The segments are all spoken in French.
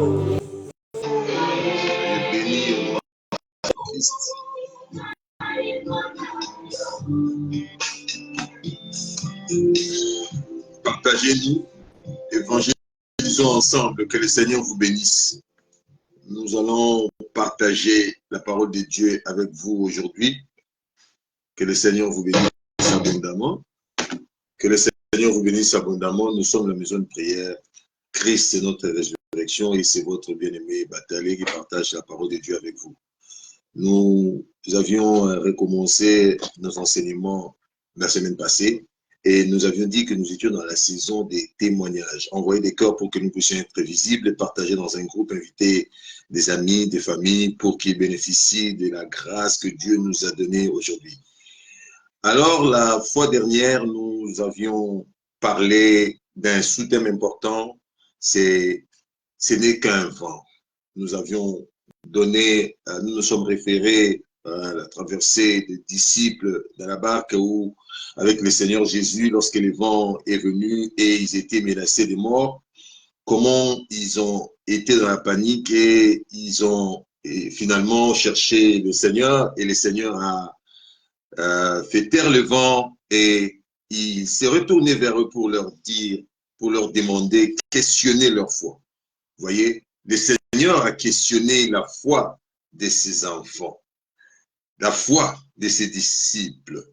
Béni partagez-nous, évangélisons ensemble, que le Seigneur vous bénisse. Nous allons partager la parole de Dieu avec vous aujourd'hui. Que le Seigneur vous bénisse abondamment. Que le Seigneur vous bénisse abondamment. Nous sommes la maison de prière. Christ est notre résurrection et c'est votre bien-aimé Batalé qui partage la parole de Dieu avec vous. Nous avions recommencé nos enseignements la semaine passée et nous avions dit que nous étions dans la saison des témoignages. Envoyer des cœurs pour que nous puissions être visibles et partager dans un groupe, inviter des amis, des familles pour qu'ils bénéficient de la grâce que Dieu nous a donnée aujourd'hui. Alors, la fois dernière, nous avions parlé d'un sous-thème important, ce n'est qu'un vent. Nous avions donné, nous nous sommes référés à la traversée des disciples dans la barque où, avec le Seigneur Jésus, lorsque le vent est venu et ils étaient menacés de mort, comment ils ont été dans la panique et ils ont finalement cherché le Seigneur et le Seigneur a fait taire le vent et il s'est retourné vers eux pour leur dire, pour leur demander, questionner leur foi. Vous voyez, le Seigneur a questionné la foi de ses enfants, la foi de ses disciples.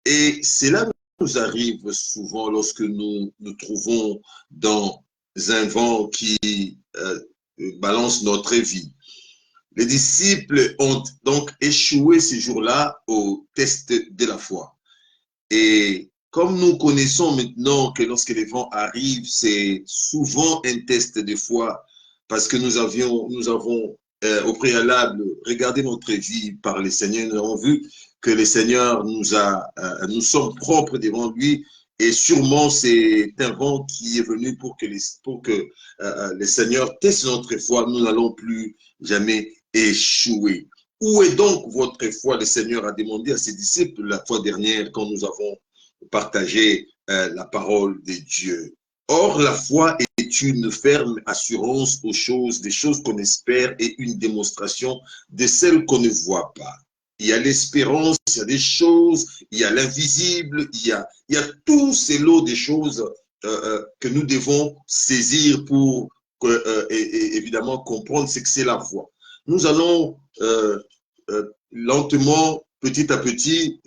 Et cela nous arrive souvent lorsque nous nous trouvons dans un vent qui balance notre vie. Les disciples ont donc échoué ces jours-là au test de la foi. Et comme nous connaissons maintenant que lorsque les vents arrivent, c'est souvent un test de foi parce que nous avons au préalable regardé notre vie par le Seigneur. Nous avons vu que le Seigneur nous sommes propres devant lui et sûrement c'est un vent qui est venu pour que le Seigneur teste notre foi. Nous n'allons plus jamais échouer. Où est donc votre foi? Le Seigneur a demandé à ses disciples la fois dernière quand nous avons partagé la parole de Dieu. Or, la foi est une ferme assurance aux choses, des choses qu'on espère et une démonstration de celles qu'on ne voit pas. Il y a l'espérance, il y a des choses, il y a l'invisible, il y a tous ces lots de choses que nous devons saisir pour évidemment comprendre ce que c'est la foi. Nous allons lentement, petit à petit,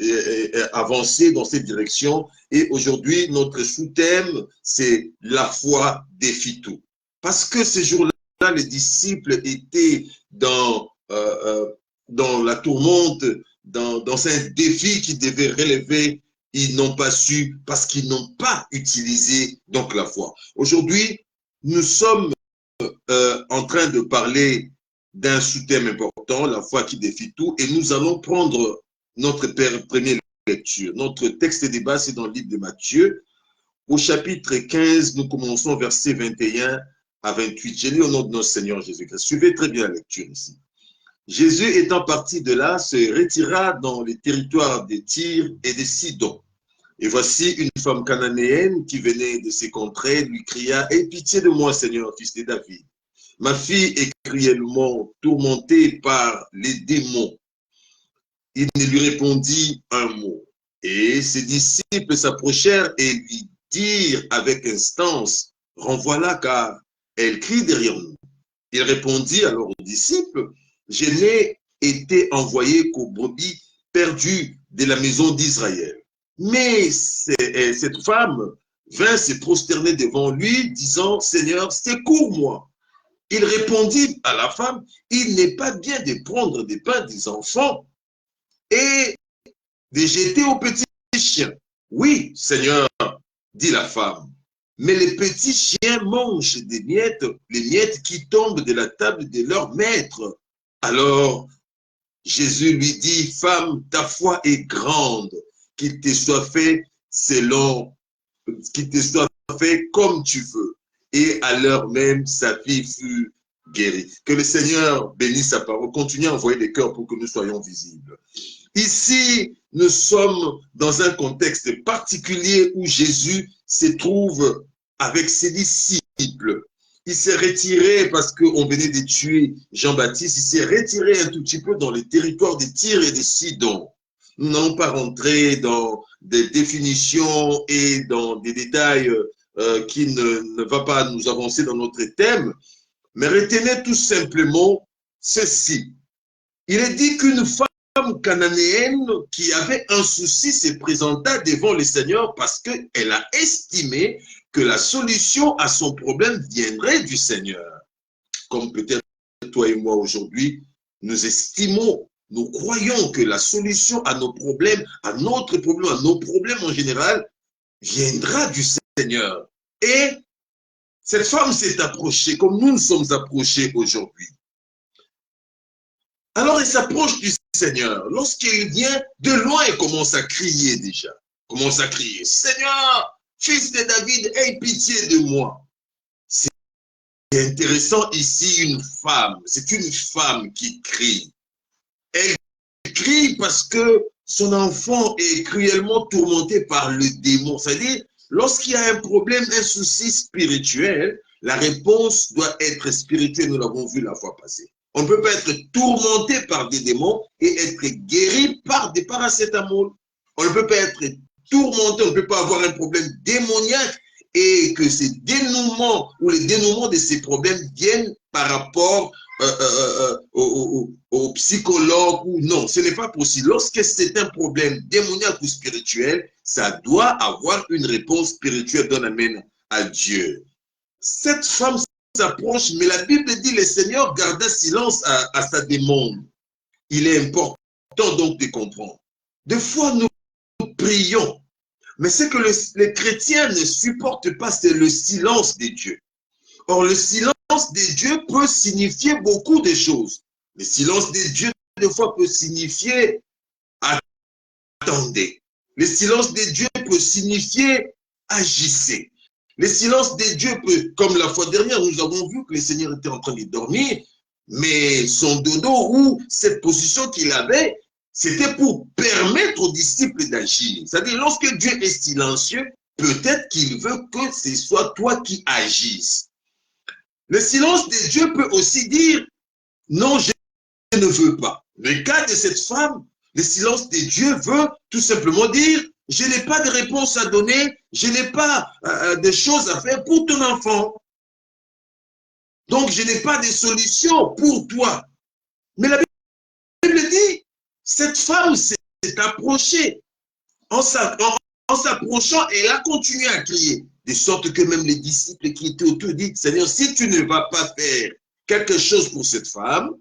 avancer dans cette direction. Et aujourd'hui, notre sous-thème, c'est la foi défie tout. Parce que ces jours-là, les disciples étaient dans la tourmente, dans un défi qu'ils devaient relever. Ils n'ont pas su parce qu'ils n'ont pas utilisé donc la foi. Aujourd'hui, nous sommes en train de parler d'un sous-thème important, la foi qui défie tout, et nous allons prendre notre première lecture. Notre texte de débat, c'est dans le livre de Matthieu. Au chapitre 15, nous commençons verset 21 à 28. Je lis au nom de notre Seigneur Jésus-Christ. Suivez très bien la lecture ici. Jésus étant parti de là, se retira dans les territoires de Tyr et de Sidon. Et voici une femme cananéenne qui venait de ces contrées, lui cria « Aie pitié de moi, Seigneur, fils de David. Ma fille est cruellement tourmentée par les démons. » Il ne lui répondit un mot. Et ses disciples s'approchèrent et lui dirent avec instance, « Renvoie-la car elle crie derrière nous. » Il répondit alors aux disciples, « Je n'ai été envoyé qu'aux brebis perdues de la maison d'Israël. » Mais cette femme vint se prosterner devant lui, disant, « Seigneur, secours-moi. » Il répondit à la femme, « Il n'est pas bien de prendre des pains des enfants et de jeter aux petits chiens. » Oui, Seigneur, dit la femme, mais les petits chiens mangent des miettes, les miettes qui tombent de la table de leur maître. Alors Jésus lui dit, « Femme, ta foi est grande, qu'il te soit fait qu'il te soit fait comme tu veux. » Et à l'heure même, sa fille fut guérie. Que le Seigneur bénisse sa parole. Continuez à envoyer des cœurs pour que nous soyons visibles. Ici, nous sommes dans un contexte particulier où Jésus se trouve avec ses disciples. il s'est retiré parce qu'on venait de tuer Jean-Baptiste, il s'est retiré un tout petit peu dans les territoires de Tyr et de Sidon. Nous n'allons pas rentrer dans des définitions et dans des détails qui ne va pas nous avancer dans notre thème, mais retenez tout simplement ceci. Il est dit qu'une femme cananéenne qui avait un souci se présenta devant le Seigneur parce qu'elle a estimé que la solution à son problème viendrait du Seigneur. Comme peut-être toi et moi aujourd'hui, nous estimons, nous croyons que la solution à nos problèmes, à notre problème, à nos problèmes en général, viendra du Seigneur. Et cette femme s'est approchée comme nous nous sommes approchés aujourd'hui. Alors elle s'approche du Seigneur. Lorsqu'il vient, de loin, elle commence à crier déjà. Commence à crier, Seigneur, fils de David, aie pitié de moi. C'est intéressant ici, une femme. C'est une femme qui crie. Elle crie parce que son enfant est cruellement tourmenté par le démon. C'est-à-dire, lorsqu'il y a un problème, un souci spirituel, la réponse doit être spirituelle. Nous l'avons vu la fois passée. On ne peut pas être tourmenté par des démons et être guéri par des paracétamol. On ne peut pas être tourmenté, on ne peut pas avoir un problème démoniaque et que ces dénouements ou les dénouements de ces problèmes viennent par rapport au psychologue ou non. Ce n'est pas possible. Lorsque c'est un problème démoniaque ou spirituel, ça doit avoir une réponse spirituelle. Donne amen à Dieu. Cette femme s'approche, mais la Bible dit le Seigneur garda silence à sa demande. Il est important donc de comprendre. Des fois, nous prions, mais ce que les chrétiens ne supportent pas, c'est le silence de Dieu. Or, le silence de Dieu peut signifier beaucoup de choses. Le silence de Dieu, des fois, peut signifier attendez. Le silence de Dieu peut signifier agissez. Le silence de Dieu peut, comme la fois dernière, nous avons vu que le Seigneur était en train de dormir, mais son dodo ou cette position qu'il avait, c'était pour permettre aux disciples d'agir. C'est-à-dire, lorsque Dieu est silencieux, peut-être qu'il veut que ce soit toi qui agisses. Le silence de Dieu peut aussi dire, non, je ne veux pas. Le cas de cette femme, le silence de Dieu veut tout simplement dire, je n'ai pas de réponse à donner, je n'ai pas de choses à faire pour ton enfant. Donc, je n'ai pas de solution pour toi. Mais la Bible dit, cette femme s'est approchée. En s'approchant, elle a continué à crier. De sorte que même les disciples qui étaient autour disent, Seigneur, si tu ne vas pas faire quelque chose pour cette femme,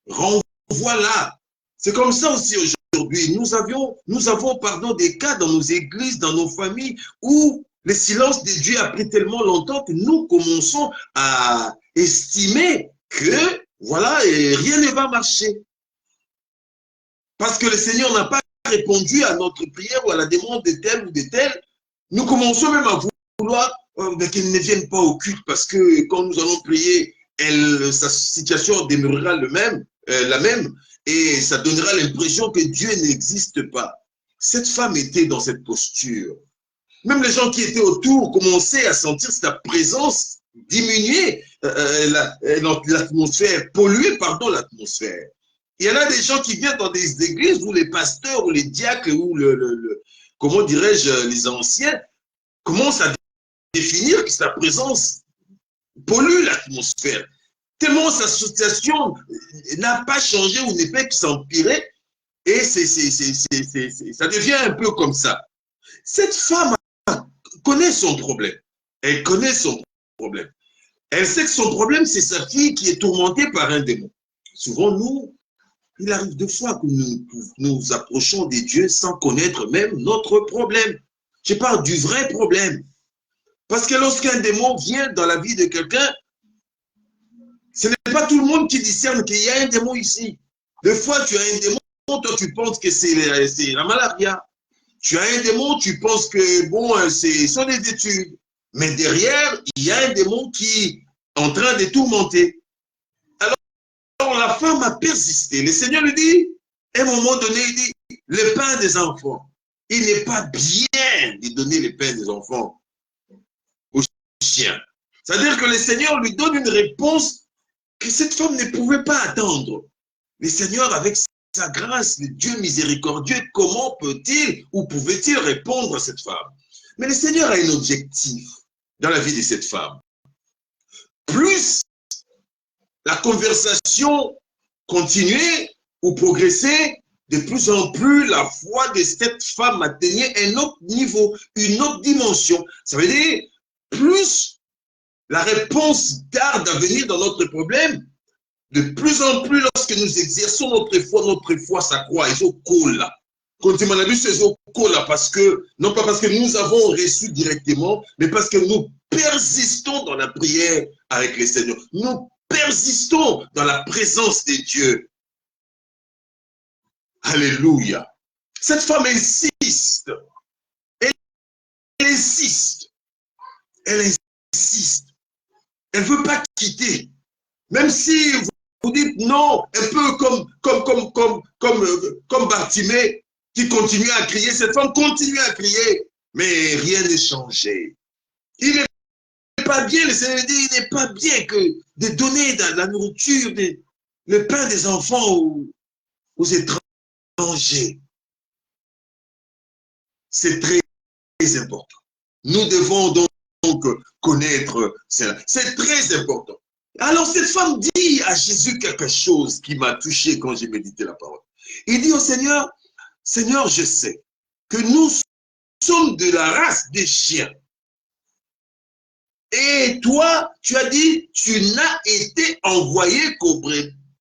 renvoie-la. C'est comme ça aussi aujourd'hui. Nous avons des cas dans nos églises, dans nos familles, où le silence de Dieu a pris tellement longtemps que nous commençons à estimer que, voilà, rien ne va marcher. Parce que le Seigneur n'a pas répondu à notre prière ou à la demande de tel ou de tel. Nous commençons même à vouloir qu'il ne vienne pas au culte parce que quand nous allons prier, sa situation demeurera la même et ça donnera l'impression que Dieu n'existe pas. Cette femme était dans cette posture. Même les gens qui étaient autour commençaient à sentir sa présence diminuer l'atmosphère, polluer, l'atmosphère. Il y en a des gens qui viennent dans des églises où les pasteurs ou les diacres ou comment dirais-je, les anciens commencent à définir que sa présence pollue l'atmosphère. Tellement sa situation n'a pas changé ou ne fait que s'empirer et ça devient un peu comme ça. Cette femme connaît son problème. Elle connaît son problème. Elle sait que son problème, c'est sa fille qui est tourmentée par un démon. Souvent, il arrive deux fois que nous approchons des dieux sans connaître même notre problème. Je parle du vrai problème. Parce que lorsqu'un démon vient dans la vie de quelqu'un, ce n'est pas tout le monde qui discerne qu'il y a un démon ici. Des fois, tu as un démon, toi tu penses que c'est la malaria. Tu as un démon, tu penses que bon, ce sont des études. Mais derrière, il y a un démon qui est en train de tourmenter. Alors la femme a persisté. Le Seigneur lui dit, à un moment donné, il dit, le pain des enfants. Il n'est pas bien de donner le pain des enfants aux chiens. C'est-à-dire que le Seigneur lui donne une réponse que cette femme ne pouvait pas attendre. Le Seigneur, avec sa grâce, le Dieu miséricordieux, comment peut-il ou pouvait-il répondre à cette femme? Mais le Seigneur a un objectif dans la vie de cette femme. Plus la conversation continuait ou progressait, de plus en plus la foi de cette femme atteignait un autre niveau, une autre dimension. Ça veut dire, plus la réponse tarde à venir dans notre problème, de plus en plus lorsque nous exerçons notre foi s'accroît. Ils ont cool. Quand il m'en a vu, c'est cool parce que, non pas parce que nous avons reçu directement, mais parce que nous persistons dans la prière avec les Seigneurs. Nous persistons dans la présence de Dieu. Alléluia. Cette femme insiste. Elle insiste. Elle insiste. Elle ne veut pas quitter. Même si vous dites non, un peu comme Bartimée qui continue à crier, cette femme continue à crier, mais rien n'est changé. Il n'est pas bien, le Seigneur dit, il n'est pas bien que de donner de la nourriture, le pain des enfants aux étrangers. C'est très important. Nous devons donc connaître cela. C'est très important. Alors cette femme dit à Jésus quelque chose qui m'a touché quand j'ai médité la parole. Il dit au Seigneur, Seigneur, je sais que nous sommes de la race des chiens. Et toi, tu as dit, tu n'as été envoyé qu'aux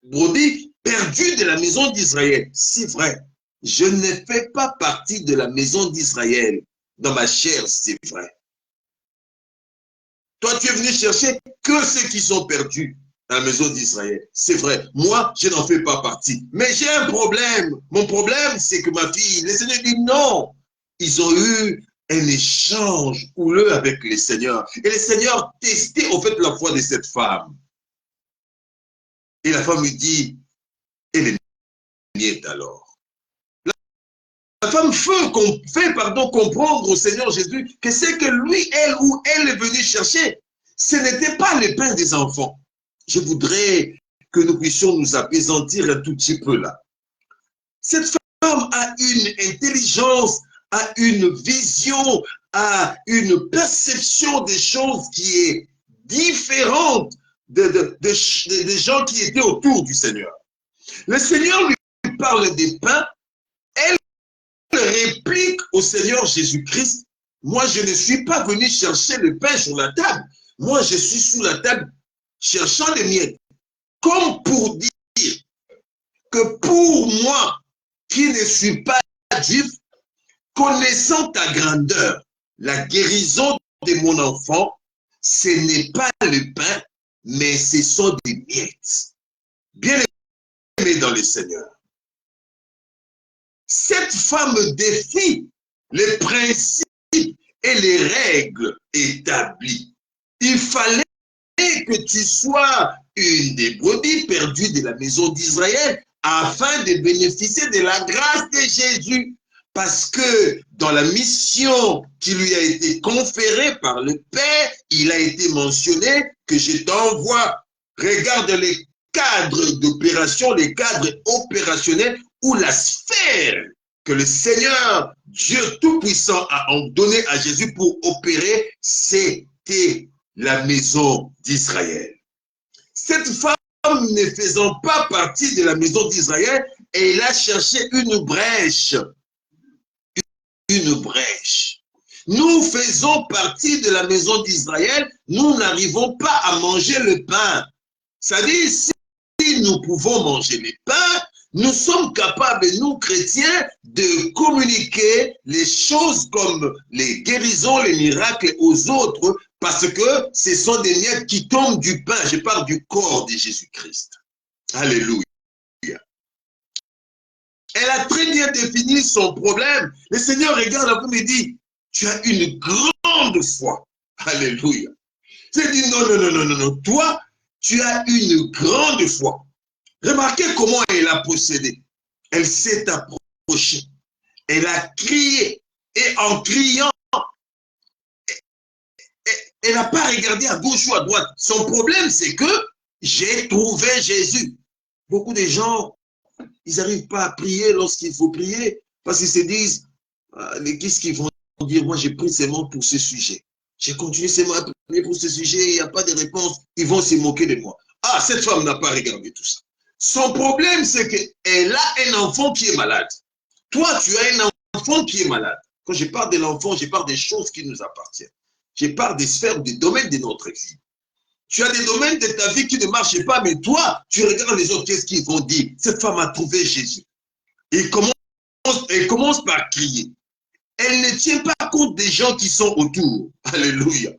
brebis perdues de la maison d'Israël. C'est vrai, je ne fais pas partie de la maison d'Israël. Dans ma chair, c'est vrai. Toi, tu es venu chercher que ceux qui sont perdus dans la maison d'Israël. C'est vrai. Moi, je n'en fais pas partie. Mais j'ai un problème. Mon problème, c'est que ma fille, le Seigneur dit non. Ils ont eu un échange houleux avec le Seigneur. Et le Seigneur testait au fait la foi de cette femme. Et la femme lui dit, elle est niette alors. La femme fait comprendre au Seigneur Jésus que c'est que lui, elle ou elle est venue chercher, ce n'était pas le pain des enfants. Je voudrais que nous puissions nous apaisantir un tout petit peu là. Cette femme a une intelligence, a une vision, a une perception des choses qui est différente des gens qui étaient autour du Seigneur. Le Seigneur lui parle des pains. Elle réplique au Seigneur Jésus-Christ, moi je ne suis pas venu chercher le pain sur la table, moi je suis sous la table cherchant les miettes, comme pour dire que pour moi qui ne suis pas juif, connaissant ta grandeur, la guérison de mon enfant, ce n'est pas le pain, mais ce sont des miettes. Bien aimé dans le Seigneur. Cette femme défie les principes et les règles établies. Il fallait que tu sois une des brebis perdues de la maison d'Israël afin de bénéficier de la grâce de Jésus. Parce que dans la mission qui lui a été conférée par le Père, il a été mentionné que je t'envoie. Regarde les cadres d'opération, les cadres opérationnels ou la sphère que le Seigneur, Dieu Tout-Puissant, a donné à Jésus pour opérer, c'était la maison d'Israël. Cette femme ne faisant pas partie de la maison d'Israël, elle a cherché une brèche. Une brèche. Nous faisons partie de la maison d'Israël, nous n'arrivons pas à manger le pain. C'est-à-dire, si nous pouvons manger le pain, nous sommes capables, nous chrétiens, de communiquer les choses comme les guérisons, les miracles aux autres, parce que ce sont des miettes qui tombent du pain. Je parle du corps de Jésus-Christ. Alléluia. Elle a très bien défini son problème. Le Seigneur regarde la femme et dit, tu as une grande foi. Alléluia. Il dit, non, toi, tu as une grande foi. Remarquez comment elle a procédé. Elle s'est approchée. Elle a crié. Et en criant, Elle n'a pas regardé à gauche ou à droite. Son problème, c'est que j'ai trouvé Jésus. Beaucoup de gens, ils n'arrivent pas à prier lorsqu'il faut prier parce qu'ils se disent, qu'est-ce qu'ils vont dire? Moi, j'ai pris seulement pour ce sujet. J'ai continué seulement à prier pour ce sujet, il n'y a pas de réponse. Ils vont se moquer de moi. Ah, cette femme n'a pas regardé tout ça. Son problème, c'est qu'elle a un enfant qui est malade. Toi, tu as un enfant qui est malade. Quand je parle de l'enfant, je parle des choses qui nous appartiennent. Je parle des sphères, des domaines de notre vie. Tu as des domaines de ta vie qui ne marchent pas, mais toi, tu regardes les autres, qu'est-ce qu'ils vont dire? Cette femme a trouvé Jésus. Elle commence par crier. Elle ne tient pas compte des gens qui sont autour. Alléluia.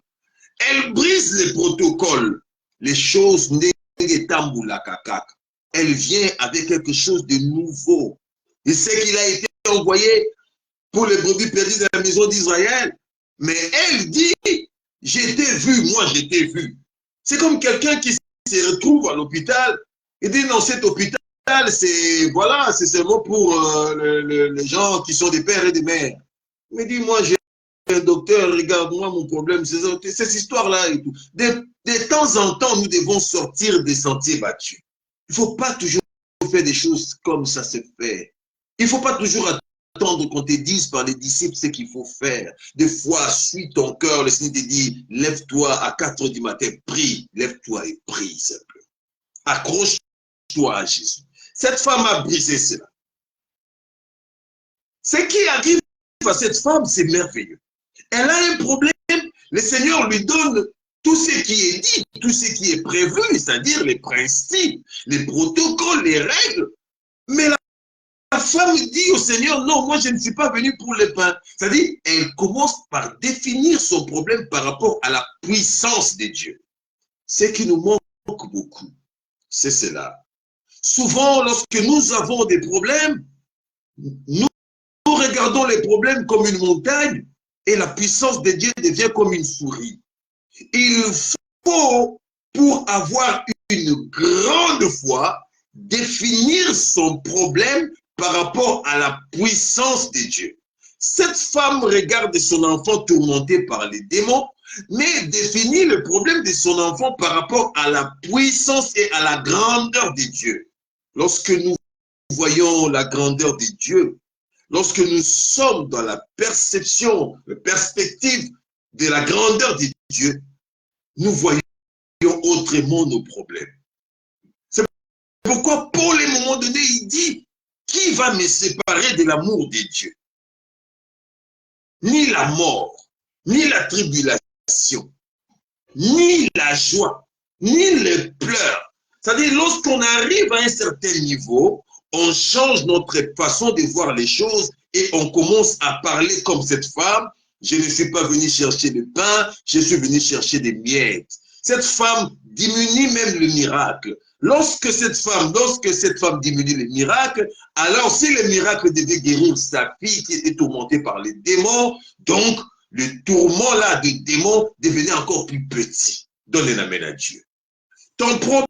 Elle brise les protocoles, les choses. Elle vient avec quelque chose de nouveau. Et c'est qu'il a été envoyé pour les brebis perdues de la maison d'Israël. Mais elle dit, j'ai été vu, moi j'ai été vu. C'est comme quelqu'un qui se retrouve à l'hôpital et dit, non, cet hôpital, c'est voilà, c'est seulement pour les gens qui sont des pères et des mères. Mais dis, moi, j'ai un docteur, regarde-moi mon problème, c'est cette histoire-là et tout. De temps en temps, nous devons sortir des sentiers battus. Il ne faut pas toujours faire des choses comme ça se fait. Il ne faut pas toujours attendre qu'on te dise par les disciples ce qu'il faut faire. Des fois, suis ton cœur, le Seigneur te dit, lève-toi à 4 heures du matin, prie, lève-toi et prie simplement. Accroche-toi à Jésus. Cette femme a brisé cela. Ce qui arrive à cette femme, c'est merveilleux. Elle a un problème, le Seigneur lui donne tout ce qui est dit, tout ce qui est prévu, c'est-à-dire les principes, les protocoles, les règles. Mais la femme dit au Seigneur, non, moi je ne suis pas venue pour le pain. C'est-à-dire, elle commence par définir son problème par rapport à la puissance de Dieu. Ce qui nous manque beaucoup, c'est cela. Souvent, lorsque nous avons des problèmes, nous regardons les problèmes comme une montagne et la puissance de Dieu devient comme une souris. Il faut, pour avoir une grande foi, définir son problème par rapport à la puissance de Dieu. Cette femme regarde son enfant tourmenté par les démons, mais définit le problème de son enfant par rapport à la puissance et à la grandeur de Dieu. Lorsque nous voyons la grandeur de Dieu, lorsque nous sommes dans la perception, la perspective de la grandeur de Dieu, nous voyons autrement nos problèmes. C'est pourquoi Paul, à un moment donné, il dit, qui va me séparer de l'amour de Dieu? Ni la mort, ni la tribulation, ni la joie, ni les pleurs. C'est-à-dire, lorsqu'on arrive à un certain niveau, on change notre façon de voir les choses et on commence à parler comme cette femme. Je ne suis pas venu chercher le pain, je suis venu chercher des miettes. Cette femme diminue même le miracle. Lorsque cette femme diminue le miracle, alors si le miracle devait guérir sa fille qui était tourmentée par les démons, donc le tourment là des démons devenait encore plus petit. Donne un amen à Dieu. Ton problème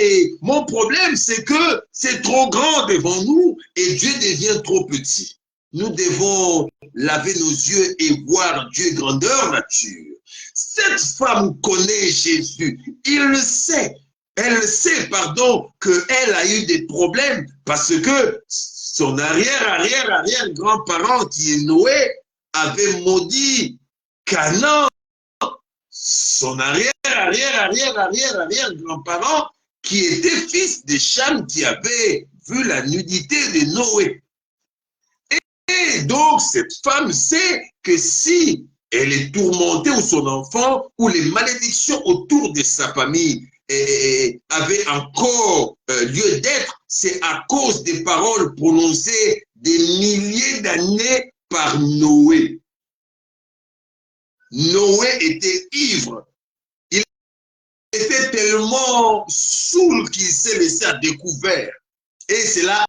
et mon problème, c'est que c'est trop grand devant nous et Dieu devient trop petit. Nous devons laver nos yeux et voir Dieu grandeur nature. Cette femme connaît Jésus. Elle sait, qu'elle a eu des problèmes parce que son arrière-grand-parent qui est Noé avait maudit Canaan. Son arrière-grand-parent qui était fils de Cham qui avait vu la nudité de Noé. Et donc, cette femme sait que si elle est tourmentée ou son enfant ou les malédictions autour de sa famille avaient encore lieu d'être, c'est à cause des paroles prononcées des milliers d'années par Noé. Noé était ivre. Il était tellement saoul qu'il s'est laissé à découvert. Et cela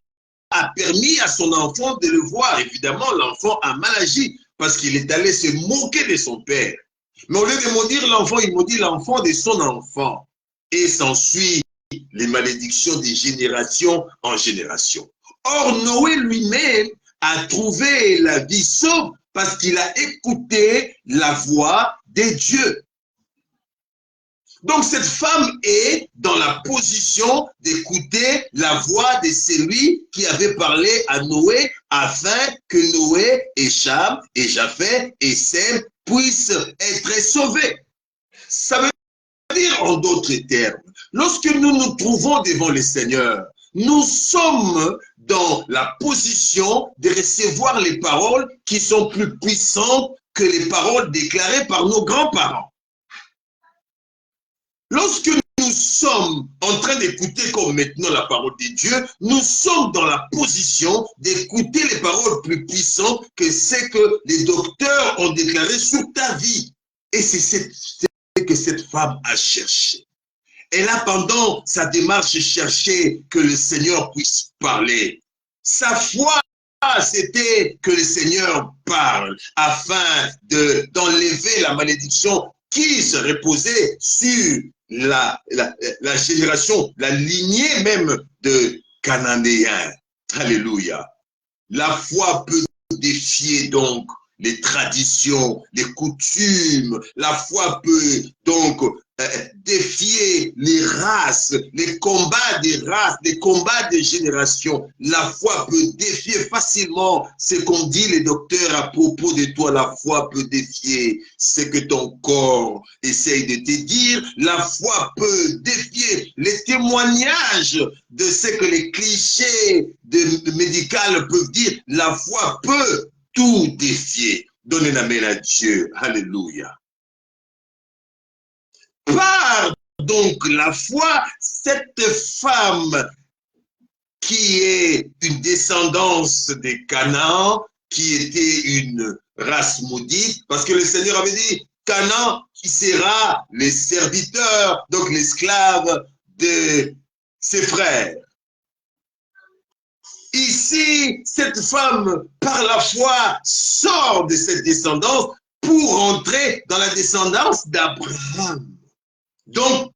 a permis à son enfant de le voir. Évidemment, l'enfant a mal agi parce qu'il est allé se moquer de son père. Mais au lieu de maudire l'enfant, il maudit l'enfant de son enfant. Et s'ensuit les malédictions de génération en génération. Or, Noé lui-même a trouvé la vie sauve parce qu'il a écouté la voix de Dieu. Donc cette femme est dans la position d'écouter la voix de celui qui avait parlé à Noé afin que Noé et Cham et Japheth et Sem puissent être sauvés. Ça veut dire en d'autres termes, lorsque nous nous trouvons devant le Seigneur, nous sommes dans la position de recevoir les paroles qui sont plus puissantes que les paroles déclarées par nos grands-parents. Lorsque nous sommes en train d'écouter comme maintenant la parole de Dieu, nous sommes dans la position d'écouter les paroles plus puissantes que ce que les docteurs ont déclaré sur ta vie. Et c'est ce que cette femme a cherché. Elle a pendant sa démarche cherché que le Seigneur puisse parler. Sa foi, c'était que le Seigneur parle afin d'enlever la malédiction qui se reposait sur la génération, la lignée même de Cananéens. Alléluia. La foi peut défier donc les traditions, les coutumes. La foi peut donc défier les races, les combats des races, les combats des générations. La foi peut défier facilement ce qu'ont dit les docteurs à propos de toi. La foi peut défier ce que ton corps essaye de te dire. La foi peut défier les témoignages de ce que les clichés médicaux peuvent dire. La foi peut tout défier. Donnez la main à Dieu. Alléluia. Par donc la foi, cette femme qui est une descendance de Canaan, qui était une race maudite, parce que le Seigneur avait dit, Canaan qui sera le serviteur, donc l'esclave de ses frères. Ici, cette femme, par la foi, sort de cette descendance pour entrer dans la descendance d'Abraham. Donc,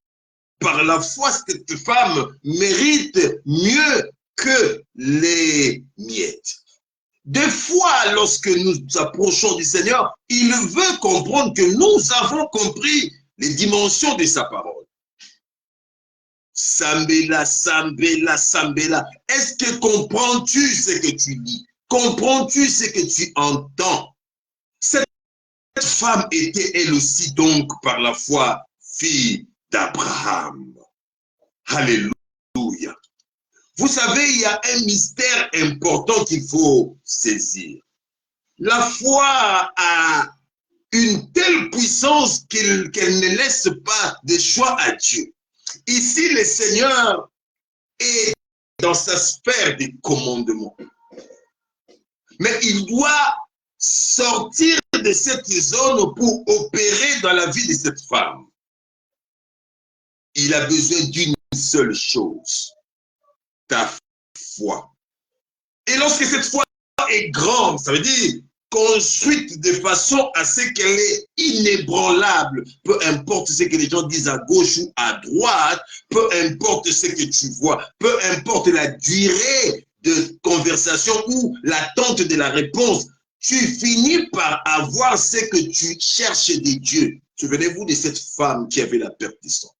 par la foi, cette femme mérite mieux que les miettes. Des fois, lorsque nous approchons du Seigneur, il veut comprendre que nous avons compris les dimensions de sa parole. Sambela, Sambela, Sambela. Est-ce que comprends-tu ce que tu lis? Comprends-tu ce que tu entends? Cette femme était elle aussi donc par la foi fille d'Abraham. Alléluia. Vous savez, il y a un mystère important qu'il faut saisir. La foi a une telle puissance qu'elle ne laisse pas de choix à Dieu. Ici, le Seigneur est dans sa sphère de commandement. Mais il doit sortir de cette zone pour opérer dans la vie de cette femme. Il a besoin d'une seule chose, ta foi. Et lorsque cette foi est grande, ça veut dire construite de façon à ce qu'elle est inébranlable, peu importe ce que les gens disent à gauche ou à droite, peu importe ce que tu vois, peu importe la durée de conversation ou l'attente de la réponse, tu finis par avoir ce que tu cherches de Dieu. Souvenez-vous de cette femme qui avait la perte du sang.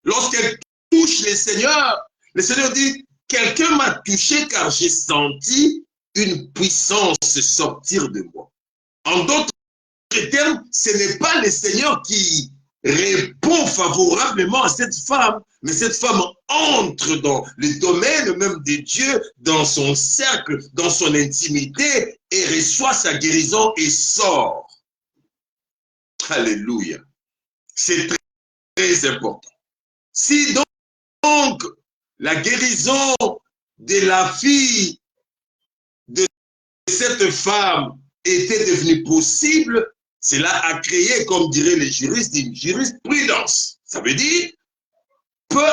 Lorsqu'elle touche le Seigneur dit, quelqu'un m'a touché car j'ai senti une puissance sortir de moi. En d'autres termes, ce n'est pas le Seigneur qui répond favorablement à cette femme, mais cette femme entre dans le domaine même de Dieu, dans son cercle, dans son intimité, et reçoit sa guérison et sort. Alléluia. C'est très, très important. Si donc la guérison de la fille de cette femme était devenue possible, cela a créé, comme diraient les juristes, une jurisprudence. Ça veut dire, peu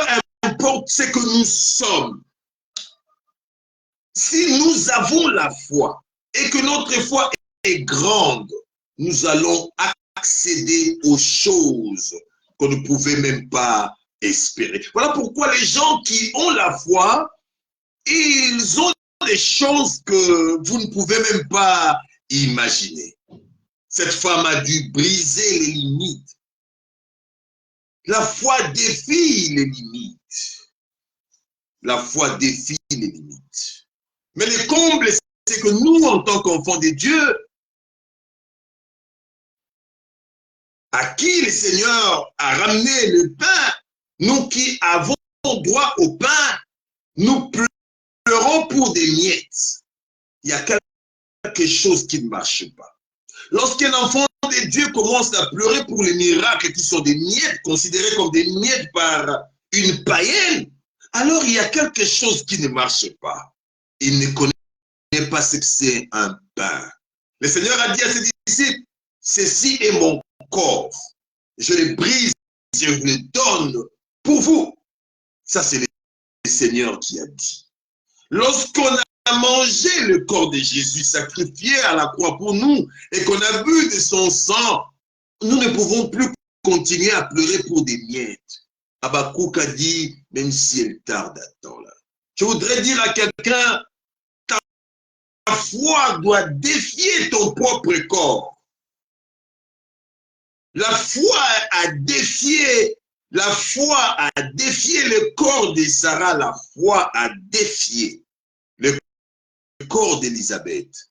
importe ce que nous sommes, si nous avons la foi et que notre foi est grande, nous allons accéder aux choses qu'on ne pouvait même pas espérer. Voilà pourquoi les gens qui ont la foi, ils ont des choses que vous ne pouvez même pas imaginer. Cette femme a dû briser les limites. La foi défie les limites. La foi défie les limites. Mais le comble, c'est que nous, en tant qu'enfants de Dieu, à qui le Seigneur a ramené le pain, nous qui avons droit au pain, nous pleurons pour des miettes. Il y a quelque chose qui ne marche pas. Lorsqu'un enfant de Dieu commence à pleurer pour les miracles qui sont des miettes, considérés comme des miettes par une païenne, alors il y a quelque chose qui ne marche pas. Il ne connaît pas ce que c'est un pain. Le Seigneur a dit à ses disciples, ceci est mon corps. Je le brise, je le donne pour vous. Ça, c'est le Seigneur qui a dit. Lorsqu'on a mangé le corps de Jésus sacrifié à la croix pour nous et qu'on a bu de son sang, nous ne pouvons plus continuer à pleurer pour des miettes. Habakkuk a dit, même si elle tarde à temps là. Je voudrais dire à quelqu'un, ta foi doit défier ton propre corps. La foi a défié le corps de Sarah, la foi a défié le corps d'Élisabeth.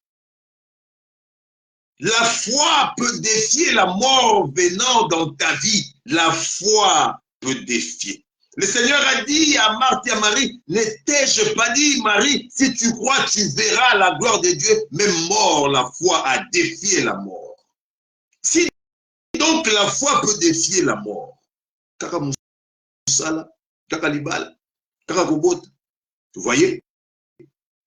La foi peut défier la mort venant dans ta vie. La foi peut défier. Le Seigneur a dit à Marthe et à Marie, ne t'ai-je pas dit, Marie, si tu crois, tu verras la gloire de Dieu. Même mort, la foi a défié la mort. Si donc la foi peut défier la mort, kaka musala, kaka libala, kaka kobota, vous voyez?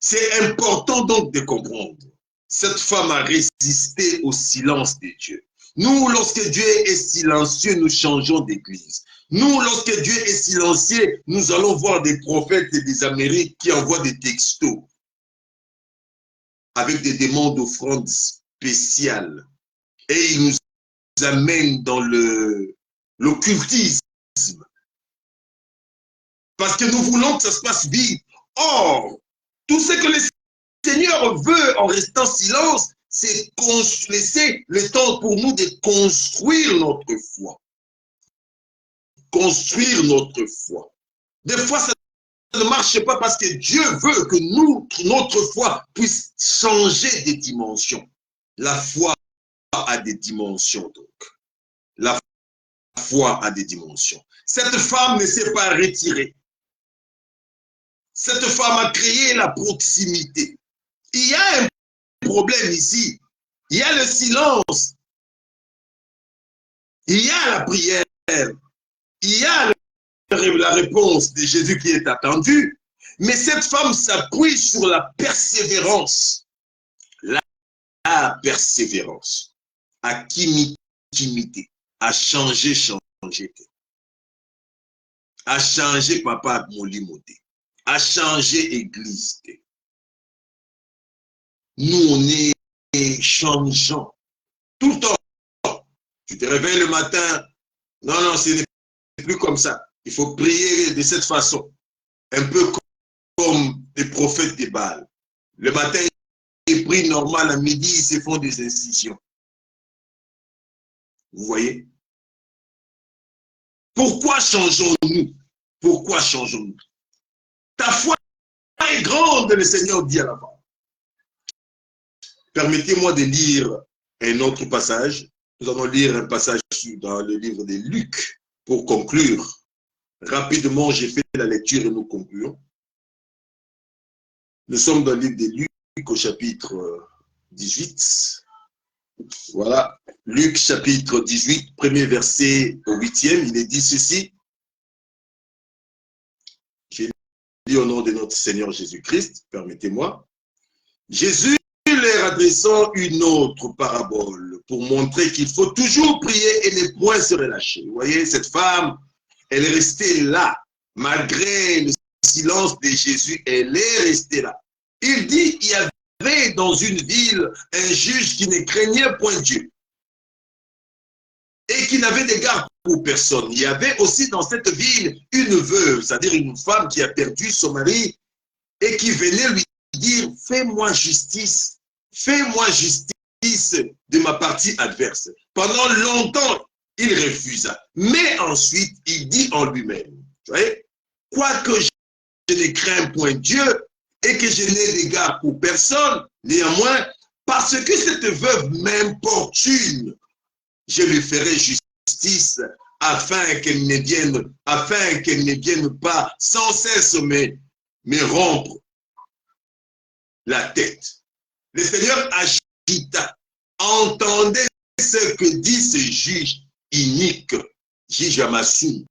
C'est important donc de comprendre. Cette femme a résisté au silence de Dieu. Nous, lorsque Dieu est silencieux, nous changeons d'église. Nous, lorsque Dieu est silencieux, nous allons voir des prophètes et des Amériques qui envoient des textos avec des demandes d'offrandes spéciales. Et ils nous amènent dans l'occultisme. Parce que nous voulons que ça se passe vite. Or, tout ce que le Seigneur veut en restant silence, c'est laisser le temps pour nous de construire notre foi. Construire notre foi. Des fois, ça ne marche pas parce que Dieu veut que notre foi puisse changer de dimension. La foi a des dimensions donc. La foi a des dimensions. Cette femme ne s'est pas retirée. Cette femme a créé la proximité. Il y a un problème ici. Il y a le silence. Il y a la prière. Il y a la réponse de Jésus qui est attendue. Mais cette femme s'appuie sur la persévérance. La persévérance. À imiter. À changer. À changer papa Molimoté. À changer église. Nous, on est changeants. Tout le temps. Tu te réveilles le matin. Non, ce n'est plus comme ça. Il faut prier de cette façon. Un peu comme les prophètes des Baal. Le matin, ils prient normal. À midi, ils se font des incisions. Vous voyez? Pourquoi changeons-nous? Pourquoi changeons-nous? Ta foi est grande, le Seigneur dit à la femme. Permettez-moi de lire un autre passage. Nous allons lire un passage dans le livre de Luc pour conclure. Rapidement, j'ai fait la lecture et nous concluons. Nous sommes dans le livre de Luc au chapitre 18. Voilà, Luc chapitre 18, premier verset au 8e, il est dit ceci. J'ai lu au nom de notre Seigneur Jésus-Christ, permettez-moi. Jésus leur adressant une autre parabole pour montrer qu'il faut toujours prier et ne point se relâcher. Vous voyez, cette femme, elle est restée là, malgré le silence de Jésus, elle est restée là. Il dit, il y avait dans une ville un juge qui ne craignait point Dieu et qui n'avait d'égard pour personne. Il y avait aussi dans cette ville une veuve, c'est-à-dire une femme qui a perdu son mari et qui venait lui dire, fais-moi justice de ma partie adverse. Pendant longtemps, il refusa. Mais ensuite, il dit en lui-même, vous voyez, quoique je ne crains point Dieu et que je n'ai d'égard pour personne, néanmoins, parce que cette veuve m'importune, je lui ferai justice afin qu'elle ne vienne pas sans cesse me rompre la tête. Le Seigneur agita. Entendez ce que dit ce juge inique, juge Amassou.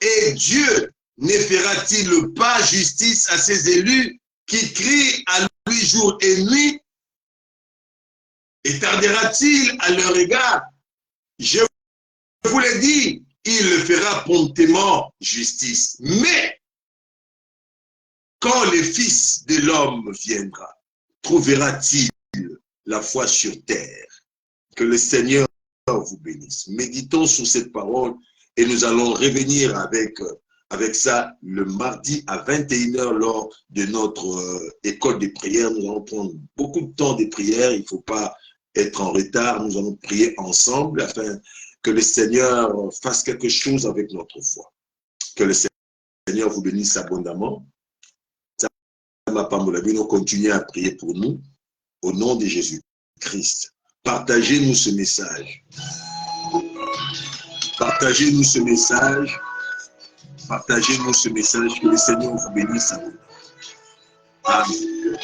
Et Dieu ne fera-t-il pas justice à ses élus qui crient à lui jour et nuit? Et tardera-t-il à leur égard? Je vous l'ai dit, il le fera promptement justice. Mais quand le Fils de l'homme viendra, trouvera-t-il la foi sur terre? Que le Seigneur vous bénisse. Méditons sur cette parole et nous allons revenir avec ça le mardi à 21 h lors de notre école de prière. Nous allons prendre beaucoup de temps de prière. Il ne faut pas être en retard. Nous allons prier ensemble afin que le Seigneur fasse quelque chose avec notre foi. Que le Seigneur vous bénisse abondamment. Nous continuons à prier pour nous au nom de Jésus-Christ. Partagez-nous ce message. Partagez-nous ce message. Partagez-nous ce message. Que le Seigneur vous bénisse abondamment. Amen.